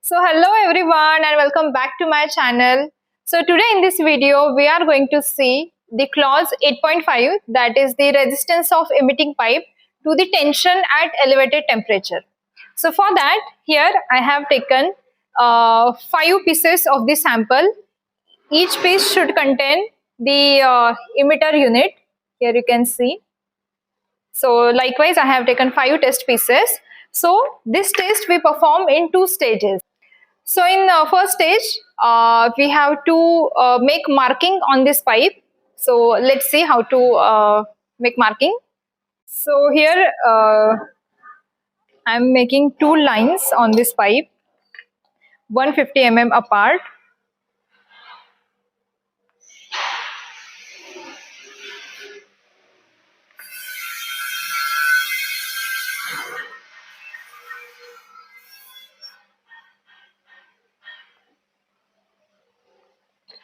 So hello everyone and welcome back to my channel. So today in this video we are going to see the clause 8.5, that is the resistance of emitting pipe to the tension at elevated temperature. So for that, here I have taken 5 pieces of the sample. Each piece should contain the emitter unit. Here you can see. So likewise I have taken 5 test pieces. So this test we perform in 2 stages. So in first stage, we have to make marking on this pipe. So let's see how to make marking. So here I am making 2 lines on this pipe, 150 mm apart.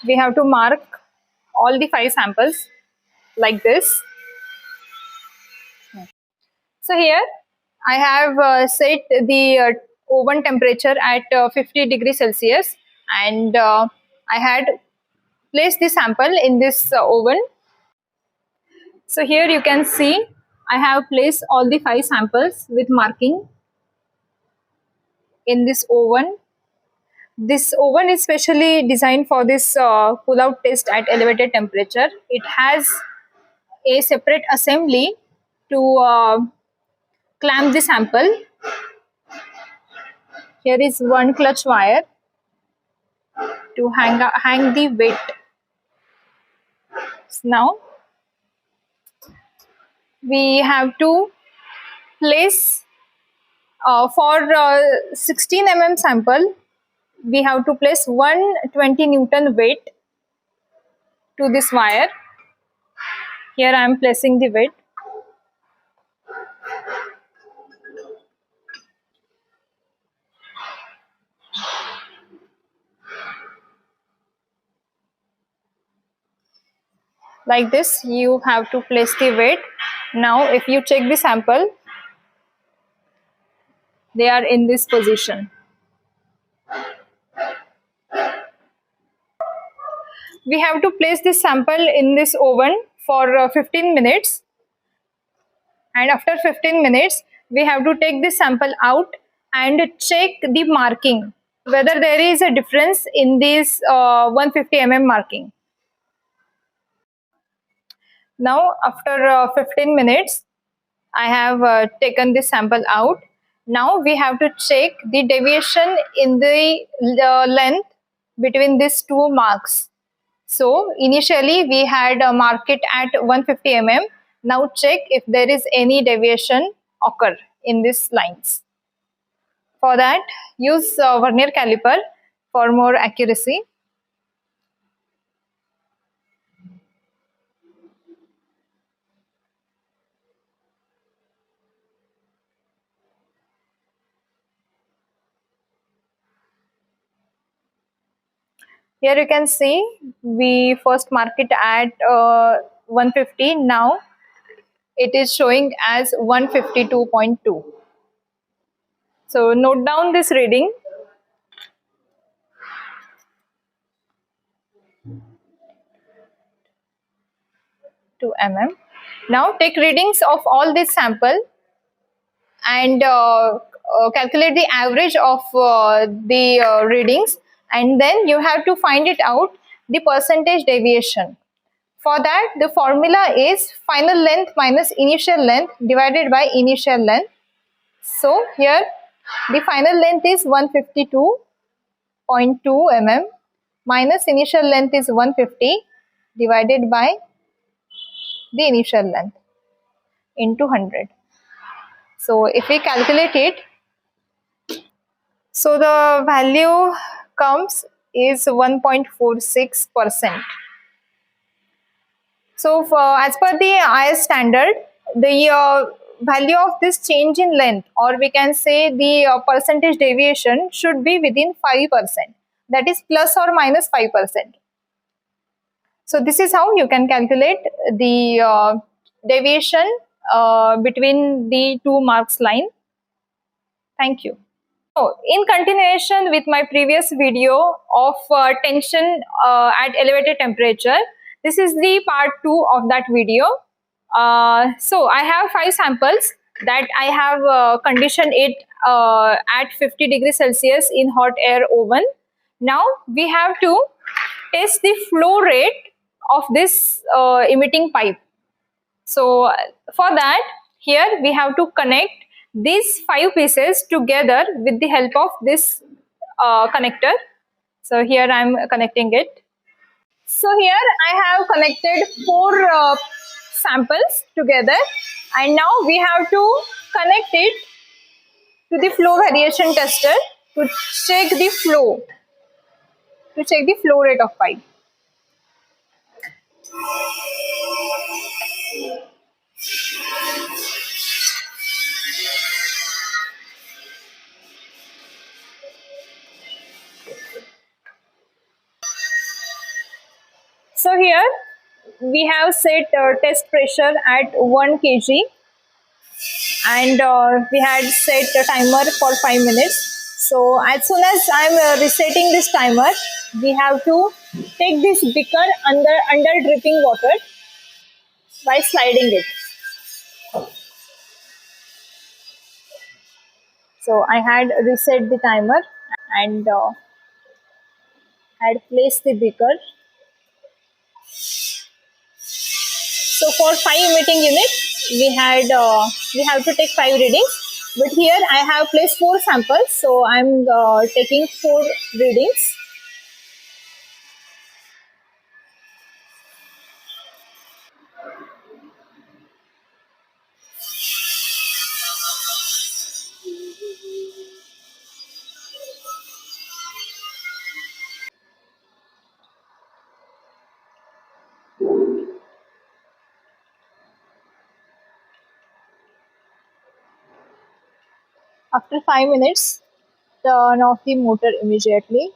We have to mark all the 5 samples like this. So here I have set the oven temperature at 50 degrees Celsius, and I had placed the sample in this oven. So here you can see I have placed all the 5 samples with marking in this oven. This oven is specially designed for this pull-out test at elevated temperature. It has a separate assembly to clamp the sample. Here is one clutch wire to hang the weight. Now we have to place for 16 mm sample, we have to place 120 Newton weight to this wire. Here I am placing the weight. Like this, you have to place the weight. Now if you check the sample, they are in this position. We have to place this sample in this oven for 15 minutes, and after 15 minutes we have to take this sample out and check the marking, whether there is a difference in this 150 mm marking. Now after 15 minutes I have taken this sample out. Now we have to check the deviation in the length between these 2 marks. So initially we had marked it at 150 mm. Now check if there is any deviation occur in these lines. For that, use vernier caliper for more accuracy. Here you can see we first mark it at 150. Now it is showing as 152.2. So note down this reading. Now take readings of all this sample and calculate the average of the readings, and then you have to find it out the percentage deviation. For that, the formula is final length minus initial length divided by initial length. So here the final length is 152.2 mm minus initial length is 150 divided by the initial length into 100. So if we calculate it, so the value comes is 1.46%. So as per the IS standard, the value of this change in length, or we can say the percentage deviation, should be within 5%. That is plus or minus 5%. So this is how you can calculate the deviation between the 2 marks line. Thank you. So, in continuation with my previous video of tension at elevated temperature, this is the part 2 of that video. So, I have 5 samples that I have conditioned it at 50 degrees Celsius in hot air oven. Now, we have to test the flow rate of this emitting pipe. So for that, here we have to connect these 5 pieces together with the help of this connector. So here I am connecting it. So here I have connected 4 samples together, and now we have to connect it to the flow variation tester to check the flow, rate of pipe. So here we have set test pressure at 1 kg, and we had set a timer for 5 minutes. So as soon as I'm resetting this timer, we have to take this beaker under dripping water by sliding it. So I had reset the timer and had placed the beaker. So for 5 emitting units, we have to take 5 readings. But here I have placed 4 samples, so I'm taking 4 readings. After 5 minutes, turn off the motor immediately.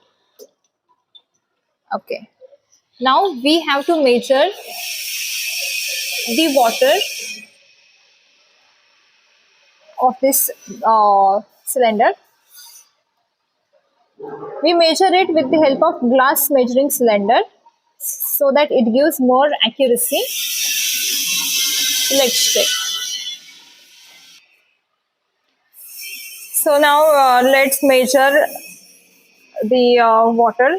Okay. Now we have to measure the water of this cylinder. We measure it with the help of glass measuring cylinder so that it gives more accuracy. Let's check. So now let's measure the water.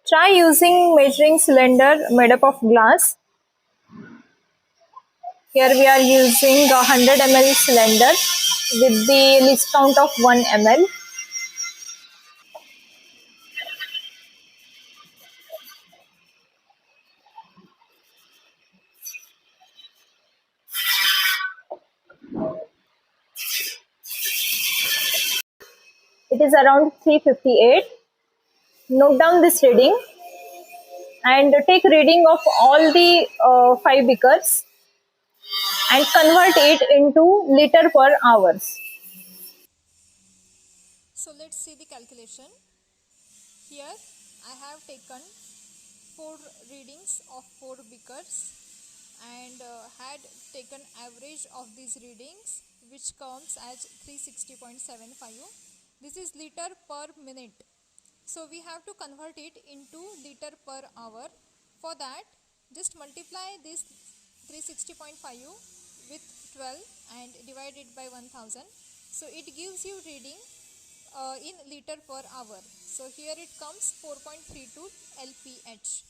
Try using measuring cylinder made up of glass. Here we are using a 100 ml cylinder with the least count of 1 ml. It is around 358. Note down this reading and take reading of all the 5 beakers and convert it into liter per hours. So let's see the calculation. Here I have taken 4 readings of 4 beakers and had taken average of these readings, which comes as 360.75. This is liter per minute. So we have to convert it into liter per hour. For that, just multiply this 360.5 with 12 and divide it by 1000. So it gives you reading in liter per hour. So here it comes 4.32 LPH.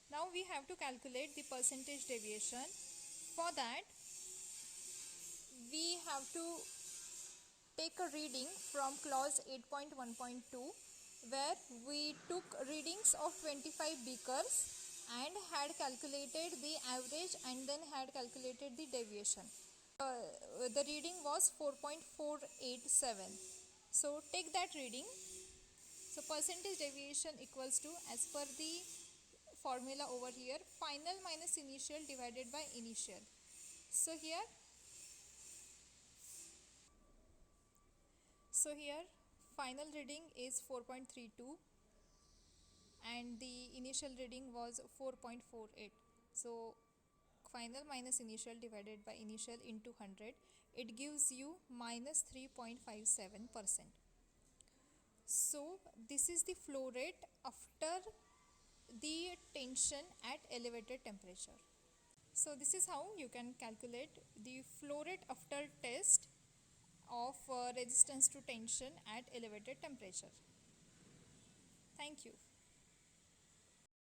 Now we have to calculate the percentage deviation. For that, we have to take a reading from clause 8.1.2, where we took readings of 25 beakers and had calculated the average and then had calculated the deviation. The reading was 4.487. So take that reading. So percentage deviation equals to, as per the formula over here, final minus initial divided by initial. So here final reading is 4.32 and the initial reading was 4.48. So final minus initial divided by initial into 100. it gives you minus 3.57%. So this is the flow rate after the tension at elevated temperature. So this is how you can calculate the flow rate after test of resistance to tension at elevated temperature. Thank you.